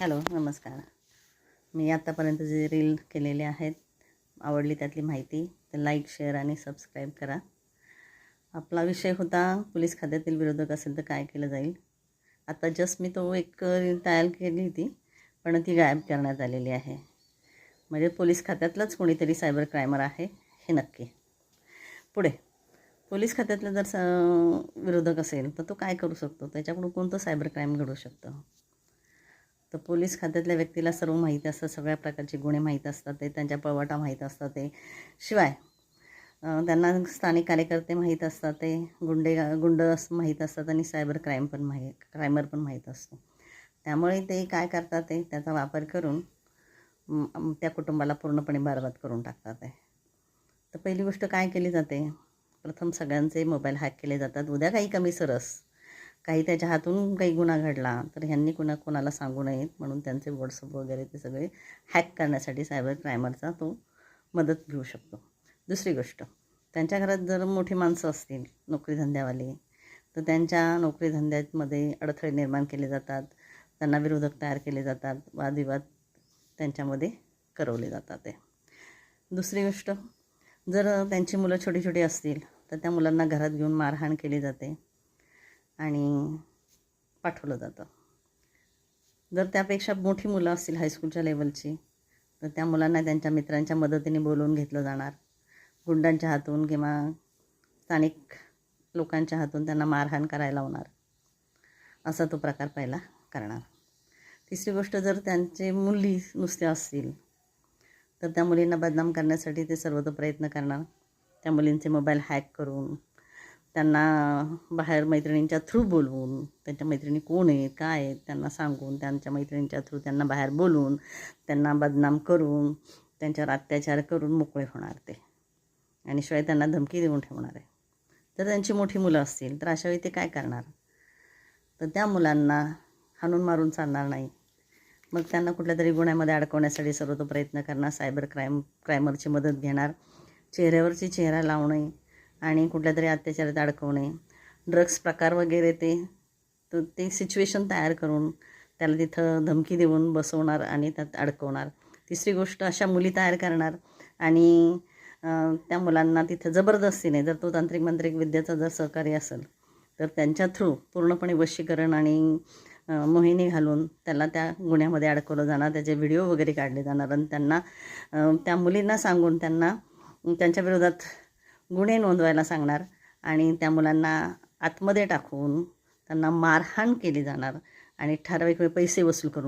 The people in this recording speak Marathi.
हॅलो, नमस्कार. मी आत्तापर्यंत जे रील केलेले आहेत, आवडली त्यातली माहिती तर लाईक, शेअर आणि सबस्क्राईब करा. आपला विषय होता पोलीस खात्यातील विरोधक असेल तर काय केलं जाईल. आता जस्ट मी तो एक रील तयार केली होती, पण ती गायब करण्यात आलेली आहे. म्हणजे पोलीस खात्यातलंच कोणीतरी सायबर क्रायमर आहे हे नक्की. पुढे पोलीस खात्यातलं जर विरोधक असेल तर तो काय करू शकतो, त्याच्याकडून कोणतं सायबर क्राईम घडू शकतं. तर पोलीस खात्यातल्या व्यक्तीला सर्व माहिती असतं, सगळ्या प्रकारचे गुन्हे माहीत असतात, ते त्यांच्या पळवाटा माहीत असतात. ते शिवाय त्यांना स्थानिक कार्यकर्ते माहीत असतात, ते गुंड माहीत असतात आणि सायबर क्रायमर पण माहीत असतो. त्यामुळे ते काय करतात, ते त्याचा वापर करून त्या कुटुंबाला पूर्णपणे बरबाद करून टाकतात. तर पहिली गोष्ट काय केली जाते, प्रथम सगळ्यांचे मोबाईल हॅक केले जातात. उद्या काही कमी सरस काही त्याच्या हातून काही गुन्हा घडला तर ह्यांनी कोणाला सांगू नयेत म्हणून त्यांचे व्हॉट्सअप वगैरे ते सगळे हॅक करण्यासाठी सायबर क्रायमरचा तो मदत घेऊ शकतो. दुसरी गोष्ट, त्यांच्या घरात जर मोठी माणसं असतील नोकरीधंद्यावाली तर त्यांच्या नोकरीधंद्यामध्ये अडथळे निर्माण केले जातात, त्यांना विरोधक तयार केले जातात, वादविवाद त्यांच्यामध्ये करवले जातात. ते दुसरी गोष्ट, जर त्यांची मुलं छोटी छोटी असतील तर त्या मुलांना घरात घेऊन मारहाण केली जाते आणि पाठवलं जातं. जर त्यापेक्षा मोठी मुलं असतील हायस्कूलच्या लेवलची तर त्या मुलांना त्यांच्या मित्रांच्या मदतीने बोलवून घेतलं जाणार, गुंडांच्या हातून किंवा स्थानिक लोकांच्या हातून त्यांना मारहाण करायला होणार, असा तो प्रकार पहिला करणार. तिसरी गोष्ट, जर त्यांचे मुली नुसत्या असतील तर त्या मुलींना बदनाम करण्यासाठी ते सर्वतो प्रयत्न करणार. त्या मुलींचे मोबाईल हॅक करून त्यांना बाहेर मैत्रिणींच्या थ्रू बोलवून, त्यांच्या मैत्रिणी कोण आहेत काय आहेत त्यांना सांगून, त्यांच्या मैत्रिणींच्या थ्रू त्यांना बाहेर बोलवून त्यांना बदनाम करून त्यांच्यावर अत्याचार करून मोकळे होणार ते, आणि शिवाय त्यांना धमकी देऊन ठेवणार आहे. जर त्यांची मोठी मुलं असतील तर अशावेळी ते काय करणार, तर त्या मुलांना हाणून मारून चालणार नाही. मग त्यांना कुठल्या तरी गुन्ह्यामध्ये अडकवण्यासाठी सर्व तो प्रयत्न करणार, सायबर क्रायमरची मदत घेणार, चेहऱ्यावरची चेहरा लावणे आणि कुठल्या तरी अत्याचारात अडकवणे, ड्रग्स प्रकार वगैरे ते सिच्युएशन तयार करून त्याला तिथं धमकी देऊन बसवणार आणि त्यात अडकवणार. तिसरी गोष्ट, अशा मुली तयार करणार आणि त्या मुलांना तिथं जबरदस्तीने, जर तो तांत्रिक विद्येचा जर सहकारी असेल तर त्यांच्या थ्रू पूर्णपणे वशीकरण आणि मोहिनी घालून त्याला त्या गुन्ह्यामध्ये अडकवलं जाणार, त्याचे व्हिडिओ वगैरे काढले जाणार आणि त्यांना त्या मुलींना सांगून त्यांना त्यांच्या विरोधात गुन्हे नोंदवायला सांगणार आणि त्या मुलांना आतमध्ये टाकून त्यांना मारहाण केली जाणार आणि ठराविक पैसे वसूल करून